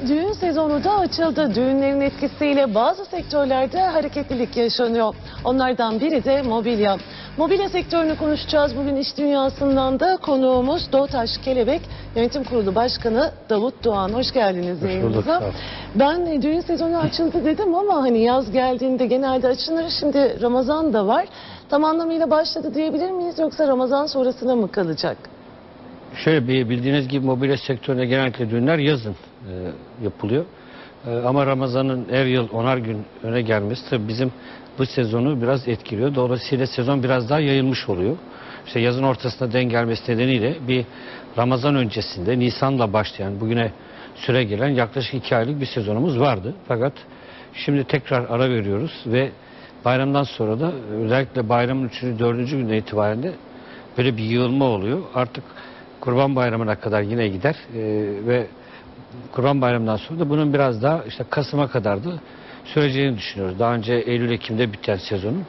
Düğün sezonu da açıldı. Düğünlerin etkisiyle bazı sektörlerde hareketlilik yaşanıyor. Onlardan biri de mobilya. Mobilya sektörünü konuşacağız. Bugün iş dünyasından da konuğumuz Doğutaş Kelebek Yönetim Kurulu Başkanı Davut Doğan. Hoş geldiniz yayınımıza. Ben düğün sezonu açıldı dedim ama hani yaz geldiğinde genelde açılır. Şimdi Ramazan da var. Tam anlamıyla başladı diyebilir miyiz yoksa Ramazan sonrasına mı kalacak? Şöyle bildiğiniz gibi mobilya sektöründe genellikle düğünler yazın yapılıyor. Ama Ramazan'ın her yıl 10'ar gün öne gelmesi tabii bizim bu sezonu biraz etkiliyor. Dolayısıyla sezon biraz daha yayılmış oluyor. İşte yazın ortasına denk gelmesi nedeniyle bir Ramazan öncesinde Nisan'la başlayan bugüne süre gelen yaklaşık 2 aylık bir sezonumuz vardı. Fakat şimdi tekrar ara veriyoruz ve bayramdan sonra da özellikle bayramın 3. 4. günden itibaren de böyle bir yığılma oluyor. Artık Kurban Bayramı'na kadar yine gider ve Kurban Bayramı'ndan sonra da bunun biraz daha işte Kasım'a kadar da süreceğini düşünüyoruz. Daha önce Eylül-Ekim'de biten sezonun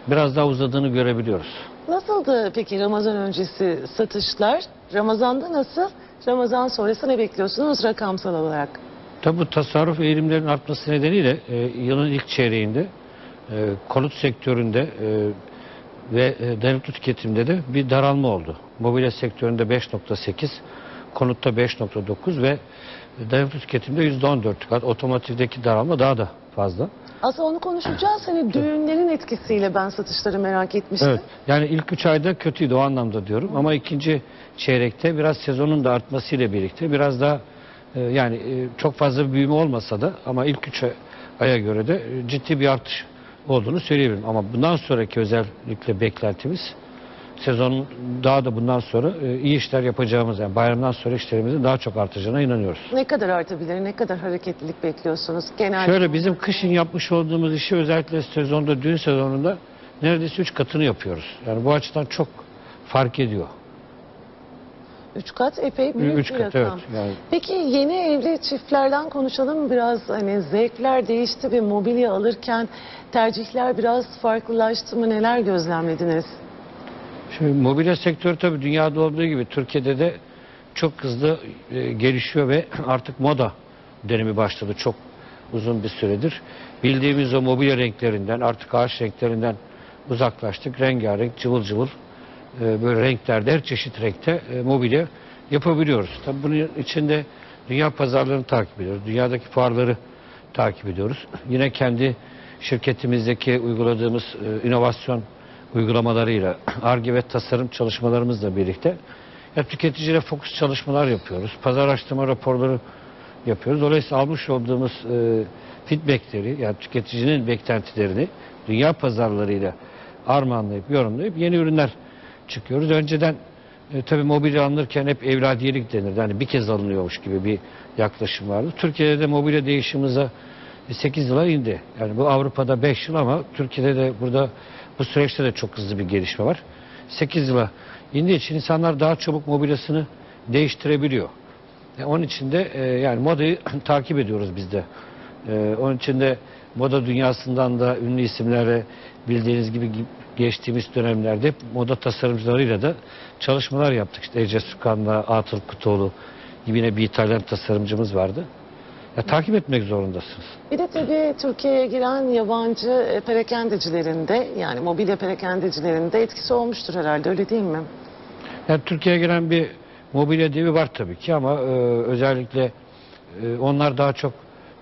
biraz daha uzadığını görebiliyoruz. Nasıldı peki Ramazan öncesi satışlar? Ramazan'da nasıl? Ramazan sonrası ne bekliyorsunuz rakamsal olarak? Tabi bu tasarruf eğilimlerinin artması nedeniyle yılın ilk çeyreğinde konut sektöründe ve dayanıklı tüketimde de bir daralma oldu. Mobilya sektöründe 5.8, konutta 5.9 ve dayanıklı tüketimde %14'lük. Otomotivdeki daralma daha da fazla. Aslında onu konuşacağız. Hani düğünlerin etkisiyle ben satışları merak etmiştim. Evet. Yani ilk 3 ayda kötüydü o anlamda diyorum. Ama ikinci çeyrekte biraz sezonun da artmasıyla birlikte biraz daha çok fazla bir büyüme olmasa da ama ilk 3 aya göre de ciddi bir artış olduğunu söyleyebilirim. Ama bundan sonraki özellikle beklentimiz sezonun daha da bundan sonra iyi işler yapacağımız, yani bayramdan sonra işlerimizin daha çok artacağına inanıyoruz. Ne kadar artabilir, ne kadar hareketlilik bekliyorsunuz genelde? Şöyle bizim kışın yapmış olduğumuz işi özellikle sezonda, düğün sezonunda neredeyse 3 katını yapıyoruz. Yani bu açıdan çok fark ediyor. 3 kat epey büyük 3 bir kat, rakam. evet. Yani. Peki yeni evli çiftlerden konuşalım biraz. Hani zevkler değişti ve mobilya alırken tercihler biraz farklılaştı mı? Neler gözlemlediniz? Şimdi mobilya sektörü tabii dünyada olduğu gibi Türkiye'de de çok hızlı gelişiyor ve artık moda dönemi başladı çok uzun bir süredir. Bildiğimiz o mobilya renklerinden, artık ağaç renklerinden uzaklaştık. Rengarenk, cıvıl cıvıl böyle renklerde, her çeşit renkte mobilya yapabiliyoruz. Tabii bunun içinde dünya pazarlarını takip ediyoruz. Dünyadaki fuarları takip ediyoruz. Yine kendi şirketimizdeki uyguladığımız inovasyon uygulamalarıyla, Ar-Ge ve tasarım çalışmalarımızla birlikte tüketiciyle fokus çalışmalar yapıyoruz. Pazar araştırma raporları yapıyoruz. Dolayısıyla almış olduğumuz feedbackleri, yani tüketicinin beklentilerini dünya pazarlarıyla armağanlayıp, yorumlayıp yeni ürünler çıkıyoruz. Önceden tabii mobilya alınırken hep evladiyelik denirdi. Yani bir kez alınıyormuş gibi bir yaklaşım vardı. Türkiye'de de mobilya değişimimize 8 yıla indi. Yani bu Avrupa'da 5 yıl ama Türkiye'de de burada bu süreçte de çok hızlı bir gelişme var. 8 yıla indiği için insanlar daha çabuk mobilyasını değiştirebiliyor. Onun için de yani modayı takip ediyoruz biz de. Onun için de moda dünyasından da ünlü isimlerle bildiğiniz gibi geçtiğimiz dönemlerde hep moda tasarımcılarıyla da çalışmalar yaptık. İşte Ece Sükan'la Atıl Kutoğlu gibi yine bir İtalyan tasarımcımız vardı. Takip etmek zorundasınız. Bir de tabii Türkiye'ye giren yabancı perakendecilerin de, yani mobilya perakendecilerin de etkisi olmuştur herhalde, öyle değil mi? Yani Türkiye'ye giren bir mobilya devi var tabii ki ama özellikle onlar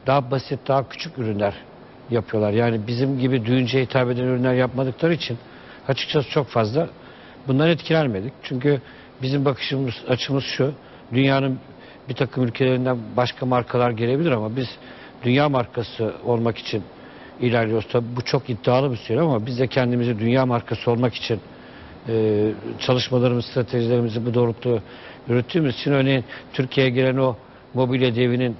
daha basit, daha küçük ürünler yapıyorlar. Yani bizim gibi düğünceye hitap eden ürünler yapmadıkları için açıkçası çok fazla bundan etkilenmedik. Çünkü bizim açımız şu, dünyanın bir takım ülkelerinden başka markalar gelebilir ama biz dünya markası olmak için ilerliyoruz. Tabii bu çok iddialı bir söylem ama biz de kendimizi dünya markası olmak için çalışmalarımız, stratejilerimizi bu doğrultuda yürüttüğümüz için örneğin Türkiye'ye giren o mobilya devinin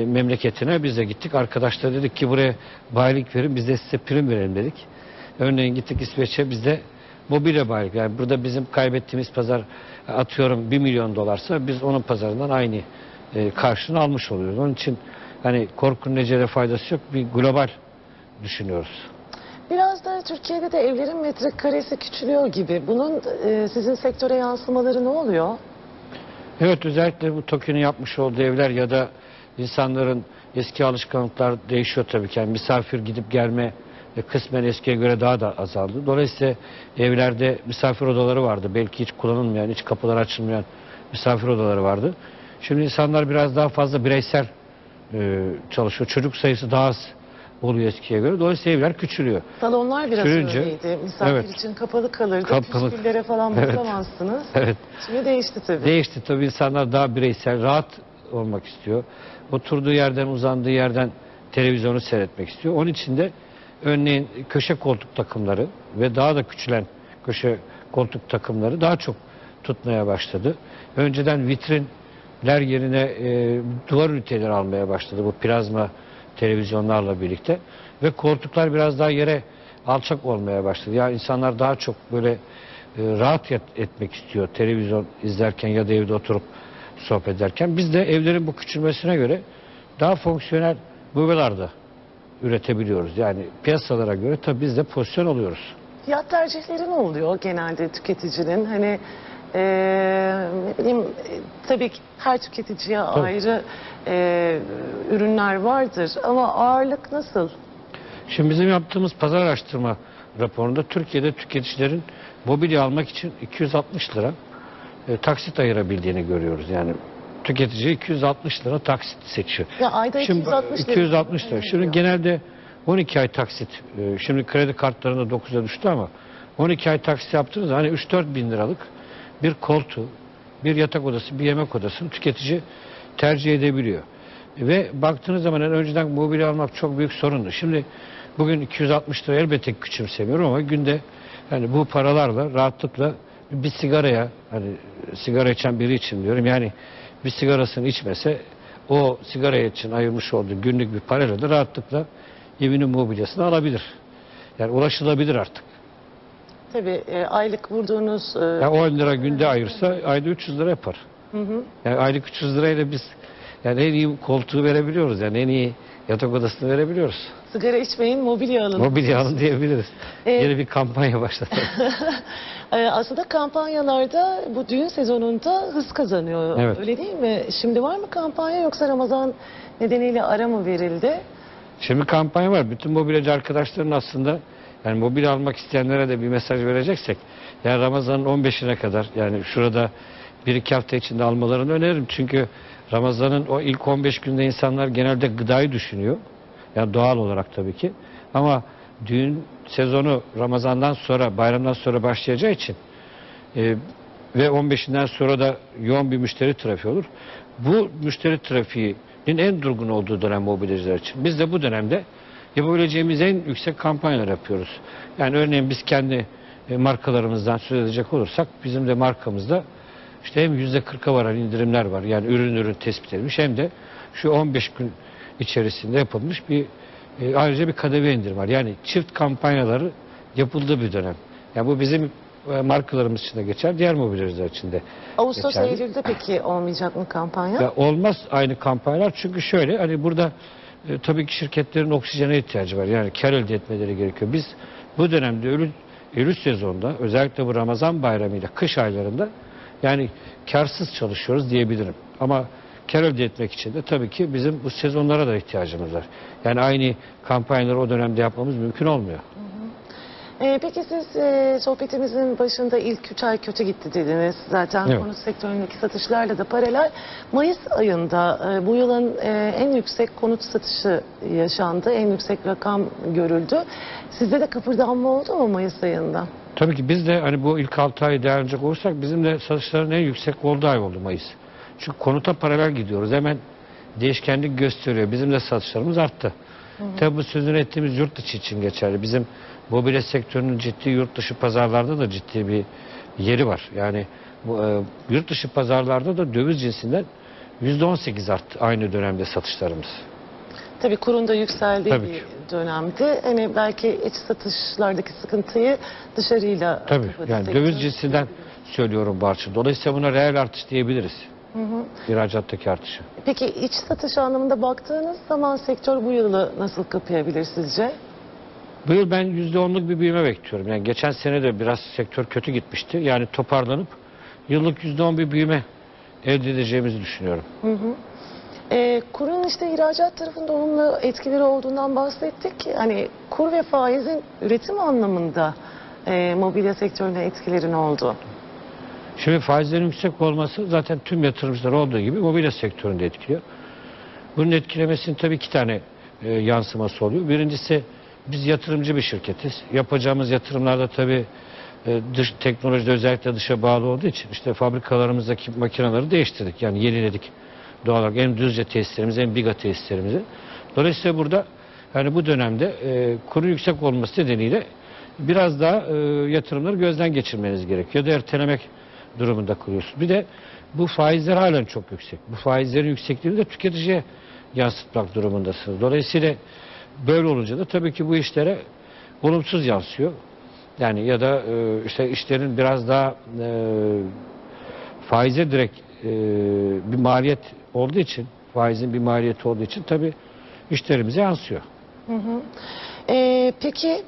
memleketine biz de gittik. Arkadaşlar dedik ki buraya bayilik verin, biz de size prim verelim dedik. Örneğin gittik İsveç'e, biz de mobilya bayilik. Yani burada bizim kaybettiğimiz pazar atıyorum 1 milyon dolarsa biz onun pazarından aynı karşılığını almış oluyoruz. Onun için hani korkunun necele faydası yok. Bir global düşünüyoruz. Biraz da Türkiye'de de evlerin metrekaresi küçülüyor gibi. Bunun sizin sektöre yansımaları ne oluyor? Evet, özellikle bu TOKİ'nin yapmış olduğu evler ya da İnsanların eski alışkanlıklar değişiyor tabii ki. Yani misafir gidip gelme kısmen eskiye göre daha da azaldı. Dolayısıyla evlerde misafir odaları vardı. Belki hiç kullanılmayan, hiç kapılar açılmayan misafir odaları vardı. Şimdi insanlar biraz daha fazla bireysel çalışıyor. Çocuk sayısı daha az oluyor eskiye göre. Dolayısıyla evler küçülüyor. Salonlar biraz Küçülünce, öyleydi. Misafir evet, için kapalı kalırdı. kapalı. Püsküllere falan Evet. basamazsınız. Evet. Şimdi değişti tabii. Değişti tabii, insanlar daha bireysel, rahat olmak istiyor. Oturduğu yerden, uzandığı yerden televizyonu seyretmek istiyor. Onun için de örneğin köşe koltuk takımları ve daha da küçülen köşe koltuk takımları daha çok tutmaya başladı. Önceden vitrinler yerine duvar üniteleri almaya başladı bu plazma televizyonlarla birlikte ve koltuklar biraz daha yere alçak olmaya başladı. Yani insanlar daha çok böyle rahat etmek istiyor televizyon izlerken ya da evde oturup sohbet ederken. Biz de evlerin bu küçülmesine göre daha fonksiyonel möbleler üretebiliyoruz. Yani piyasalara göre tabii biz de pozisyon alıyoruz. Fiyat tercihleri ne oluyor genelde tüketicinin? Hani ne bileyim tabii ki her tüketiciye ayrı ürünler vardır ama ağırlık nasıl? Şimdi bizim yaptığımız pazar araştırma raporunda Türkiye'de tüketicilerin mobilya almak için 260 lira taksit ayırabildiğini görüyoruz. Yani tüketici 260 lira taksit seçiyor. Ya ayda Şimdi 260 lira. Şimdi genelde 12 ay taksit. Şimdi kredi kartlarında 9'a düştü ama 12 ay taksit yaptığınız hani 3-4 bin liralık bir koltuğu, bir yatak odası, bir yemek odasını tüketici tercih edebiliyor. Ve baktığınız zaman yani önceden mobilya almak çok büyük sorundu. Şimdi bugün 260 lira elbette küçümsemiyorum ama günde yani bu paralarla rahatlıkla bir sigaraya, hani sigara içen biri için diyorum, yani bir sigarasını içmese o sigara için ayırmış olduğu günlük bir parayla da rahatlıkla evinin mobilyasını alabilir. Yani ulaşılabilir artık. Tabii aylık vurduğunuz... Yani 10 lira günde ayırsa ayda 300 lira yapar. Hı hı. Yani aylık 300 lirayla biz yani en iyi koltuğu verebiliyoruz. Yani en iyi yatak odasını verebiliyoruz. Sigara içmeyin, mobilya alın. Mobilya alın diyebiliriz. Yeni bir kampanya başlatalım. Aslında kampanyalarda bu düğün sezonunda hız kazanıyor. Evet. Öyle değil mi? Şimdi var mı kampanya yoksa Ramazan nedeniyle ara mı verildi? Şimdi kampanya var. Bütün mobilyacı arkadaşların aslında yani mobilya almak isteyenlere de bir mesaj vereceksek yani Ramazan'ın 15'ine kadar yani şurada 1-2 hafta içinde almalarını öneririm. Çünkü Ramazan'ın o ilk 15 günde insanlar genelde gıdayı düşünüyor. Yani doğal olarak tabii ki. Ama düğün sezonu Ramazan'dan sonra, bayramdan sonra başlayacağı için ve 15'inden sonra da yoğun bir müşteri trafiği olur. Bu müşteri trafiğinin en durgun olduğu dönem mobilyacılar için. Biz de bu dönemde yapabileceğimiz en yüksek kampanyalar yapıyoruz. Yani örneğin biz kendi markalarımızdan söz edecek olursak bizim de markamızda işte hem %40'a varan indirimler var. Yani ürün tespit edilmiş hem de şu 15 gün içerisinde yapılmış bir ayrıca bir kademe indirim var. Yani çift kampanyaları yapıldığı bir dönem. Yani bu bizim markalarımız için de geçer, diğer mobilyacılar için de Ağustos, geçerli. Eylül'de peki olmayacak mı kampanya? Ya olmaz aynı kampanyalar çünkü şöyle hani burada tabii ki şirketlerin oksijene ihtiyacı var. Yani kar elde etmeleri gerekiyor. Biz bu dönemde Eylül sezonunda özellikle bu Ramazan bayramıyla kış aylarında yani karsız çalışıyoruz diyebilirim. Ama kar elde etmek için de tabii ki bizim bu sezonlara da ihtiyacımız var. Yani aynı kampanyaları o dönemde yapmamız mümkün olmuyor. Peki siz sohbetimizin başında ilk 3 ay kötü gitti dediniz. Zaten Evet. konut sektöründeki satışlarla da paralel. Mayıs ayında bu yılın en yüksek konut satışı yaşandı. En yüksek rakam görüldü. Sizde de kıpırdanma oldu mu Mayıs ayında? Tabii ki biz de hani bu ilk 6 ayı değerlenecek olursak bizim de satışların en yüksek olduğu ay oldu Mayıs. Çünkü konuta paralel gidiyoruz. Hemen değişkenlik gösteriyor. Bizim de satışlarımız arttı. Tabii bu sözünü ettiğimiz yurt dışı için geçerli. Bizim mobilya sektörünün ciddi yurt dışı pazarlarda da ciddi bir yeri var. Yani yurt dışı pazarlarda da döviz cinsinden %18 arttı aynı dönemde satışlarımız. Tabii kurun da yükseldiği Tabii bir ki. dönemdi. Hani belki iç satışlardaki sıkıntıyı dışarıyla... Tabii kapattı yani sektör. döviz cinsinden söylüyorum bu artışı. Dolayısıyla buna reel artış diyebiliriz. İhracattaki artışı. Peki iç satış anlamında baktığınız zaman sektör bu yılı nasıl kapayabilir sizce? Bu yıl ben %10'luk bir büyüme bekliyorum. Yani geçen sene de biraz sektör kötü gitmişti. Yani toparlanıp yıllık %10 bir büyüme elde edeceğimizi düşünüyorum. Kurun işte ihracat tarafında olumlu etkileri olduğundan bahsettik. Hani kur ve faizin üretim anlamında mobilya sektörüne etkileri ne oldu? Şimdi faizlerin yüksek olması zaten tüm yatırımcılar olduğu gibi mobilya sektöründe etkiliyor. Bunun etkilemesinin tabii iki tane yansıması oluyor. Birincisi biz yatırımcı bir şirketiz. Yapacağımız yatırımlarda tabii dış teknolojide özellikle dışa bağlı olduğu için işte fabrikalarımızdaki makineleri değiştirdik. Yani yeniledik. Doğal olarak hem Düzce tesislerimizi hem Biga tesislerimizi. Dolayısıyla burada yani bu dönemde kurun yüksek olması nedeniyle biraz daha yatırımları gözden geçirmeniz gerekiyor. Ya da ertelemek durumunda kuruyorsunuz. Bir de bu faizler halen çok yüksek. Bu faizlerin yüksekliğini de tüketiciye yansıtmak durumundasınız. Dolayısıyla böyle olunca da tabii ki bu işlere olumsuz yansıyor. Yani ya da işte işlerin biraz daha faize direkt bir maliyet olduğu için, faizin bir maliyeti olduğu için tabii işlerimize yansıyor. Hı hı. Peki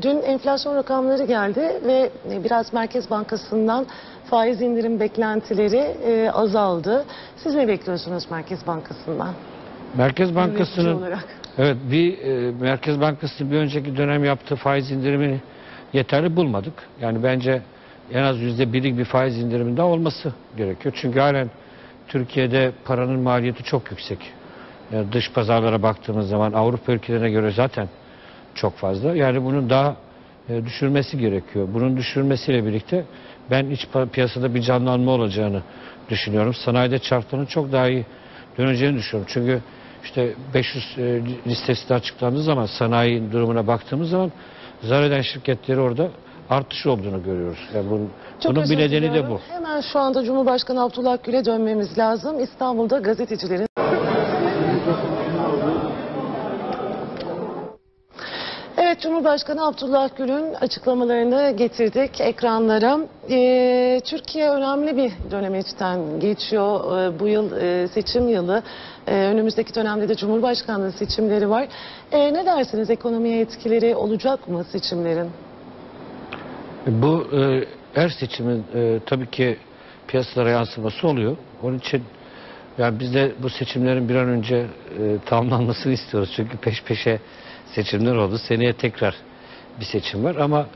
dün enflasyon rakamları geldi ve biraz Merkez Bankası'ndan faiz indirim beklentileri azaldı. Siz ne bekliyorsunuz Merkez Bankası'ndan? Merkez Yönetici Bankası'nın olarak. evet Merkez Bankası bir önceki dönem yaptığı faiz indirimini yeterli bulmadık. Yani bence en az %1'lik bir faiz indiriminde olması gerekiyor. Çünkü halen Türkiye'de paranın maliyeti çok yüksek. Yani dış pazarlara baktığımız zaman Avrupa ülkelerine göre zaten çok fazla. Yani bunun daha düşürmesi gerekiyor. Bunun düşürmesiyle birlikte ben iç piyasada bir canlanma olacağını düşünüyorum. Sanayide çarkların çok daha iyi döneceğini düşünüyorum. Çünkü işte 500 listesi de açıklandığı zaman sanayi durumuna baktığımız zaman zarar eden şirketleri orada artış olduğunu görüyoruz. Yani bunun bir nedeni de diliyorum. bu. Hemen şu anda Cumhurbaşkanı Abdullah Gül'e dönmemiz lazım. İstanbul'da gazetecilerin... Evet, Cumhurbaşkanı Abdullah Gül'ün açıklamalarını getirdik ekranlara. Türkiye önemli bir dönemeçten geçiyor. Bu yıl seçim yılı. Önümüzdeki dönemde de Cumhurbaşkanlığı seçimleri var. Ne dersiniz, ekonomiye etkileri olacak mı seçimlerin? Bu her seçimin tabii ki piyasalara yansıması oluyor. Onun için yani biz de bu seçimlerin bir an önce tamamlanmasını istiyoruz. Çünkü peş peşe seçimler oldu. Seneye tekrar bir seçim var ama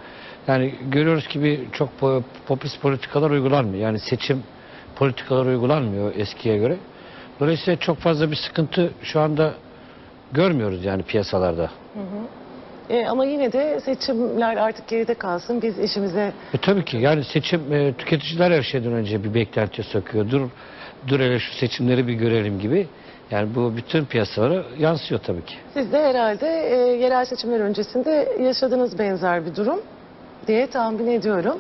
yani görüyoruz ki çok popülist politikalar uygulanmıyor. Yani seçim politikalar uygulanmıyor eskiye göre. Dolayısıyla çok fazla bir sıkıntı şu anda görmüyoruz yani piyasalarda. Hı hı. Ama yine de seçimler artık geride kalsın. Biz işimize... Tabii ki yani seçim tüketiciler her şeyden önce bir beklentiye sokuyor. Dur hele şu seçimleri bir görelim gibi. Yani bu bütün piyasalara yansıyor tabii ki. Siz de herhalde yerel seçimler öncesinde yaşadığınız benzer bir durum diye tahmin ediyorum.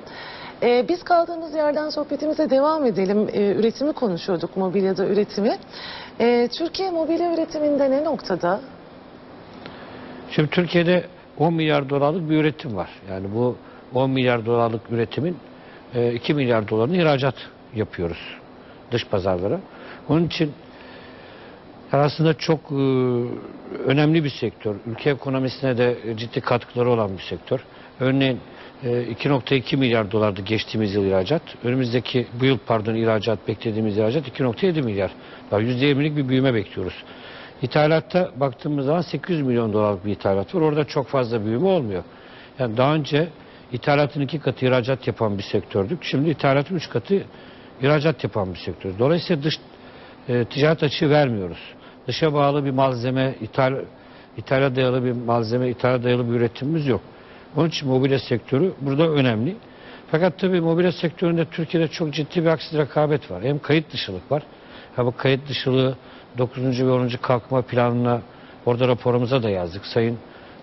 Biz kaldığımız yerden sohbetimize devam edelim. Üretimi konuşuyorduk, mobilyada üretimi. Türkiye mobilya üretiminde ne noktada? Şimdi Türkiye'de 10 milyar dolarlık bir üretim var. Yani bu 10 milyar dolarlık üretimin 2 milyar dolarını ihracat yapıyoruz dış pazarlara. Onun için aslında çok önemli bir sektör. Ülke ekonomisine de ciddi katkıları olan bir sektör. Örneğin 2,2 milyar dolardı geçtiğimiz yıl ihracat. Bu yıl ihracat beklediğimiz ihracat 2,7 milyar. Daha %20'lik bir büyüme bekliyoruz. İthalatta baktığımız zaman 800 milyon dolarlık bir ithalat var. Orada çok fazla büyüme olmuyor. Yani daha önce ithalatın 2 katı ihracat yapan bir sektördük. Şimdi ithalatın 3 katı ihracat yapan bir sektör. Dolayısıyla ticaret açığı vermiyoruz. Dışa bağlı bir malzeme, ithala dayalı bir malzeme, ithala dayalı bir üretimimiz yok. Onun için mobilya sektörü burada önemli. Fakat tabii mobilya sektöründe Türkiye'de çok ciddi bir haksız rekabet var. Hem kayıt dışılık var. Bu kayıt dışılığı 9. ve 10. kalkınma planına orada raporumuza da yazdık. Sayın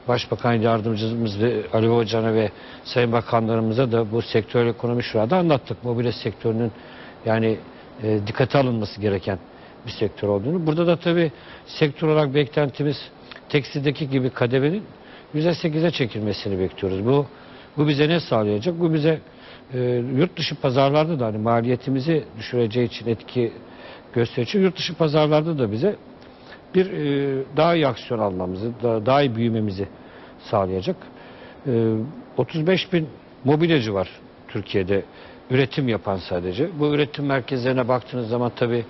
Başbakan Yardımcımız ve Ali Hoca'na ve Sayın Bakanlarımıza da bu sektör ekonomi şurada anlattık. Mobilya sektörünün yani dikkate alınması gereken bir sektör olduğunu. Burada da tabii sektör olarak beklentimiz tekstildeki gibi kademenin %8'e çekilmesini bekliyoruz. Bu bize ne sağlayacak? Bu bize yurt dışı pazarlarda da hani maliyetimizi düşüreceği için etki gösterici. Yurt dışı pazarlarda da bize daha iyi aksiyon almamızı, daha iyi büyümemizi sağlayacak. 35 bin mobilyacı var Türkiye'de üretim yapan sadece. Bu üretim merkezlerine baktığınız zaman tabii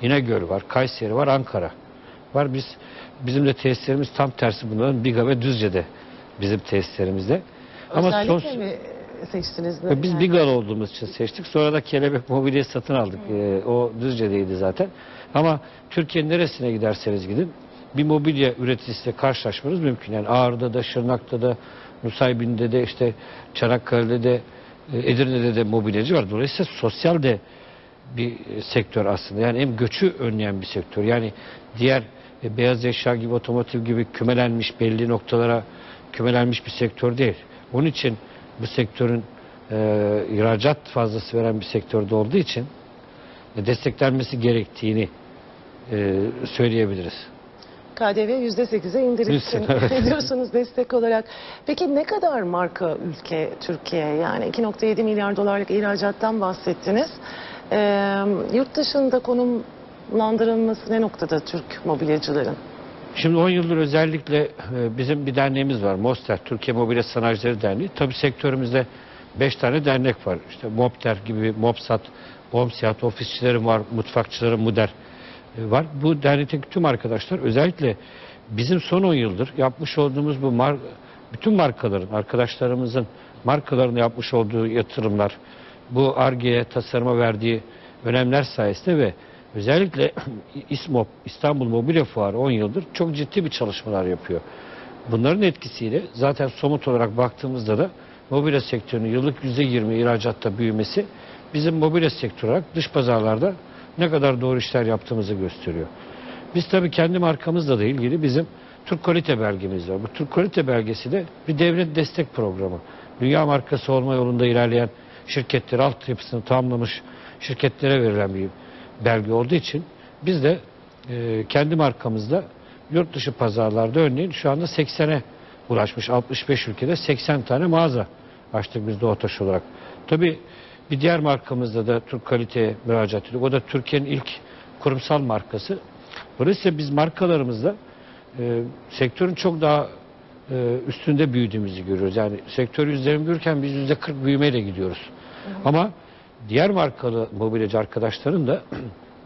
İnegöl var, Kayseri var, Ankara var. Bizim de tesislerimiz tam tersi bunların. Biga ve Düzce'de bizim tesislerimizde. Özellikle mi seçtiniz? Biz Bigalı olduğumuz için seçtik. Sonra da Kelebek Mobilya'yı satın aldık. O Düzce'deydi zaten. Ama Türkiye'nin neresine giderseniz gidin bir mobilya üreticisiyle karşılaşmanız mümkün. Yani Ağrı'da da, Şırnak'ta da, Nusaybin'de de, işte Çanakkale'de de, Edirne'de de mobilyacı var. Dolayısıyla sosyal de bir sektör aslında. Yani hem göçü önleyen bir sektör. Yani diğer beyaz eşya gibi, otomotiv gibi kümelenmiş, belli noktalara kümelenmiş bir sektör değil. Onun için bu sektörün ihracat fazlası veren bir sektörde olduğu için desteklenmesi gerektiğini söyleyebiliriz. KDV %8'e indirilsin diyorsunuz destek olarak. Peki ne kadar marka ülke Türkiye? Yani 2,7 milyar dolarlık ihracattan bahsettiniz. Yurt dışında konumlandırılması ne noktada Türk mobilyacıların? Şimdi 10 yıldır özellikle bizim bir derneğimiz var. MOSTER, Türkiye Mobilya Sanayicileri Derneği. Tabii sektörümüzde 5 tane dernek var. İşte MOBTER gibi, MOBSAT, OMSİAD, ofisçilerim var, mutfakçılarım, MUDER var. Bu dernekteki tüm arkadaşlar özellikle bizim son 10 yıldır yapmış olduğumuz bu bütün markaların, arkadaşlarımızın markalarına yapmış olduğu yatırımlar, bu Ar-Ge'ye, tasarıma verdiği önemler sayesinde ve özellikle İSMOB, İstanbul Mobilya Fuarı 10 yıldır çok ciddi bir çalışmalar yapıyor. Bunların etkisiyle zaten somut olarak baktığımızda da mobilya sektörünün yıllık %20 ihracatta büyümesi bizim mobilya sektörü olarak dış pazarlarda ne kadar doğru işler yaptığımızı gösteriyor. Biz tabii kendi markamızla da ilgili bizim Türk Kalite belgemiz var. Bu Türk Kalite belgesi de bir devlet destek programı. Dünya markası olma yolunda ilerleyen şirketler, altyapısını tamamlamış şirketlere verilen bir belge olduğu için biz de kendi markamızda yurt dışı pazarlarda örneğin şu anda 80'e ulaşmış, 65 ülkede 80 tane mağaza açtık biz de OTAŞ olarak. Tabii bir diğer markamızda da Türk Kalite'ye müracaat ediyoruz. O da Türkiye'nin ilk kurumsal markası. Dolayısıyla biz markalarımızda sektörün çok daha üstünde büyüdüğümüzü görüyoruz. Yani sektör %20 büyürken biz %40 büyümeyle gidiyoruz. Ama diğer markalı mobilyacı arkadaşların da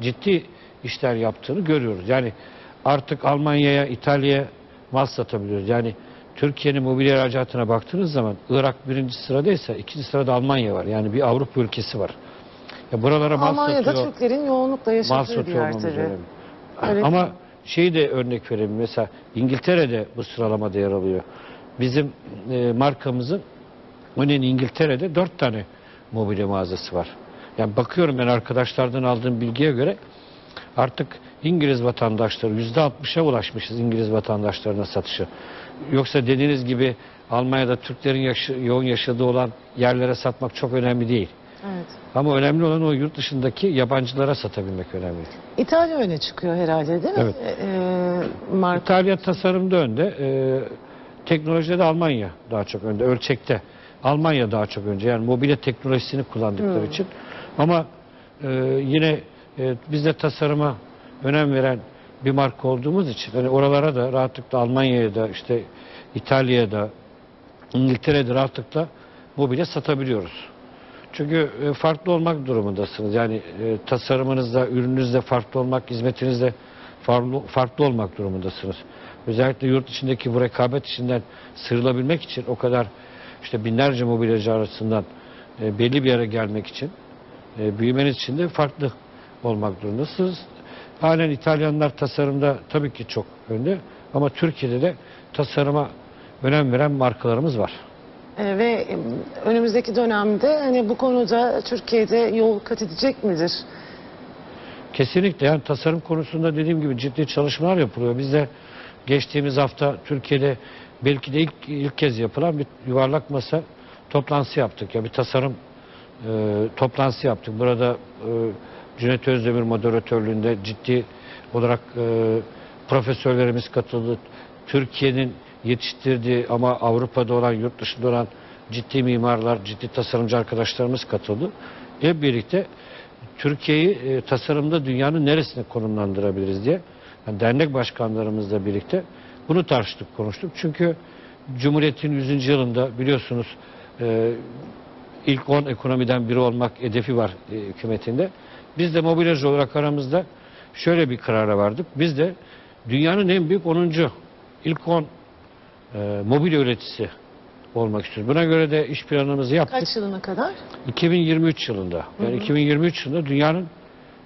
ciddi işler yaptığını görüyoruz. Yani artık Almanya'ya, İtalya'ya mal satabiliyoruz. Yani Türkiye'nin mobilya ihracatına baktığınız zaman Irak birinci sıradaysa ikinci sırada Almanya var. Yani bir Avrupa ülkesi var. Ya buralara mal Almanya'da satıyor. Türklerin yoğunlukla yaşadığı bir yer tabii. Ama şeyi de örnek vereyim. Mesela İngiltere'de bu sıralamada yer alıyor. Bizim markamızın örneğin İngiltere'de 4 tane mobilya mağazası var. Yani bakıyorum ben arkadaşlardan aldığım bilgiye göre artık İngiliz vatandaşları %60'a ulaşmışız İngiliz vatandaşlarına satışı. Yoksa dediğiniz gibi Almanya'da Türklerin yoğun yaşadığı olan yerlere satmak çok önemli değil. Evet. Ama önemli olan o yurt dışındaki yabancılara satabilmek önemli. İtalya öne çıkıyor herhalde değil mi? Evet. İtalya tasarımda önde. Teknolojide de Almanya daha çok önde. Ölçekte Almanya daha çok önce. Yani mobilya teknolojisini kullandıkları için. Ama yine biz de tasarıma önem veren bir marka olduğumuz için hani oralara da rahatlıkla Almanya'ya da işte İtalya'ya da İngiltere'de rahatlıkla mobilya satabiliyoruz. Çünkü farklı olmak durumundasınız. Yani tasarımınızda, ürününüzde farklı olmak, hizmetinizde farklı olmak durumundasınız. Özellikle yurt içindeki bu rekabet içinden sıyrılabilmek için o kadar işte binlerce mobilyacı arasından belli bir yere gelmek için büyümeniz için de farklı olmak durumundasınız. Halen İtalyanlar tasarımda tabii ki çok önde ama Türkiye'de de tasarıma önem veren markalarımız var. Ve önümüzdeki dönemde hani bu konuda Türkiye'de yol kat edecek midir? Kesinlikle yani tasarım konusunda dediğim gibi ciddi çalışmalar yapılıyor. Biz de geçtiğimiz hafta Türkiye'de belki de ilk kez yapılan bir yuvarlak masa toplantısı yaptık. Ya bir tasarım toplantısı yaptık. Burada Cüneyt Özdemir moderatörlüğünde ciddi olarak profesörlerimiz katıldı. Türkiye'nin yetiştirdiği ama Avrupa'da olan, yurt dışında olan ciddi mimarlar, ciddi tasarımcı arkadaşlarımız katıldı. Hep birlikte Türkiye'yi tasarımda dünyanın neresine konumlandırabiliriz diye yani dernek başkanlarımızla birlikte bunu tartıştık, konuştuk. Çünkü Cumhuriyet'in 100. yılında biliyorsunuz ilk 10 ekonomiden biri olmak hedefi var hükümetinde. Biz de mobilyacı olarak aramızda şöyle bir karara vardık. Biz de dünyanın en büyük 10. ilk 10 mobilya üreticisi olmak istiyoruz. Buna göre de iş planımızı yaptık. Kaç yılına kadar? 2023 yılında. Yani 2023 yılında dünyanın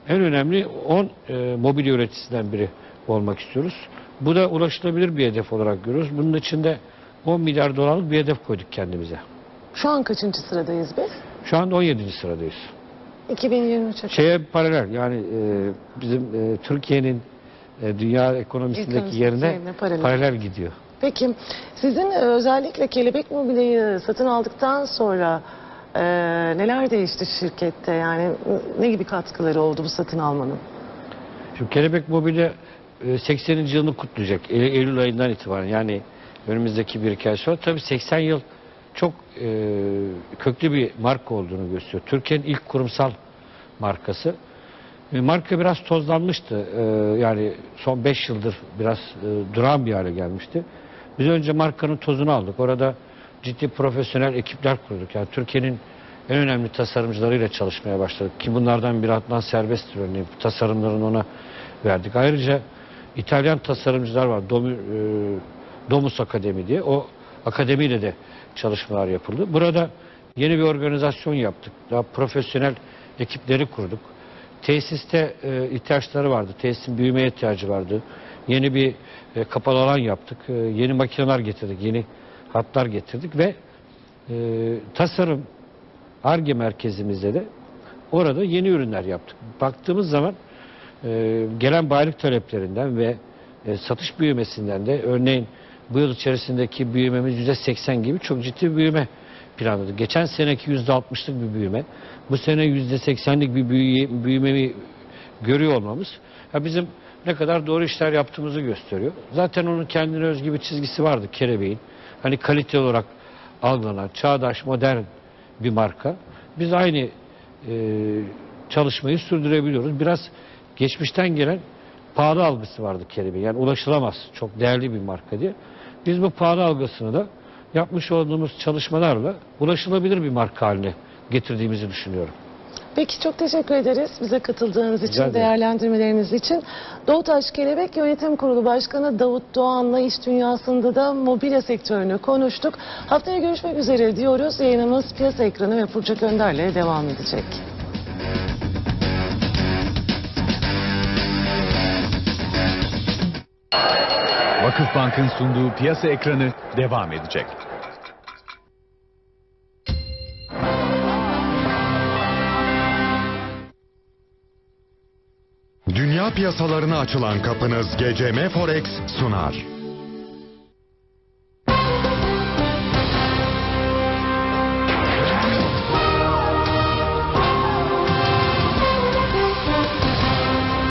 en önemli 10 mobilya üreticisinden biri olmak istiyoruz. Bu da ulaşılabilir bir hedef olarak görüyoruz. Bunun için de 10 milyar dolarlık bir hedef koyduk kendimize. Şu an kaçıncı sıradayız biz? Şu an 17. sıradayız. 2023'e. Şeye paralel yani bizim Türkiye'nin dünya ekonomisindeki yerine paralel gidiyor. Peki sizin özellikle Kelebek Mobilya'yı satın aldıktan sonra neler değişti şirkette? Yani ne gibi katkıları oldu bu satın almanın? Şimdi Kelebek Mobilya 80. yılını kutlayacak Eylül ayından itibaren, yani önümüzdeki bir iki ay sonra. Tabii 80 yıl çok köklü bir marka olduğunu gösteriyor. Türkiye'nin ilk kurumsal markası. Marka biraz tozlanmıştı. Yani son 5 yıldır biraz durağan bir hale gelmişti. Biz önce markanın tozunu aldık. Orada ciddi profesyonel ekipler kurduk. Yani Türkiye'nin en önemli tasarımcılarıyla çalışmaya başladık. Ki bunlardan biri Adnan Serbest'tir örneğin. Tasarımlarını ona verdik. Ayrıca İtalyan tasarımcılar var. Domus Akademi diye. O akademiyle de çalışmalar yapıldı. Burada yeni bir organizasyon yaptık. Daha profesyonel ekipleri kurduk. Tesiste ihtiyaçları vardı. Tesisin büyümeye ihtiyacı vardı. Yeni bir kapalı alan yaptık. Yeni makineler getirdik. Yeni hatlar getirdik ve tasarım Ar-Ge merkezimizde de orada yeni ürünler yaptık. Baktığımız zaman gelen bayilik taleplerinden ve satış büyümesinden de örneğin bu yıl içerisindeki büyümemiz %80 gibi çok ciddi bir büyüme planladık. Geçen seneki %60'lık bir büyüme, bu sene %80'lik bir büyümeyi görüyor olmamız bizim ne kadar doğru işler yaptığımızı gösteriyor. Zaten onun kendine özgü bir çizgisi vardı Kelebeğin. Hani kalite olarak algılanan, çağdaş, modern bir marka. Biz aynı çalışmayı sürdürebiliyoruz. Biraz geçmişten gelen pahalı algısı vardı Kelebeğin. Yani ulaşılamaz, çok değerli bir marka diye. Biz bu pahalı algısını da yapmış olduğumuz çalışmalarla ulaşılabilir bir marka haline getirdiğimizi düşünüyorum. Peki çok teşekkür ederiz bize katıldığınız için, Rica ederim. değerlendirmeleriniz için. Doğutaş Kelebek Yönetim Kurulu Başkanı Davut Doğan'la iş dünyasında da mobilya sektörünü konuştuk. Haftaya görüşmek üzere diyoruz. Yayınımız Piyasa Ekranı ve Burcu Önder'le devam edecek. Vakıfbank'ın sunduğu Piyasa Ekranı devam edecek. Dünya piyasalarına açılan kapınız GCM Forex sunar.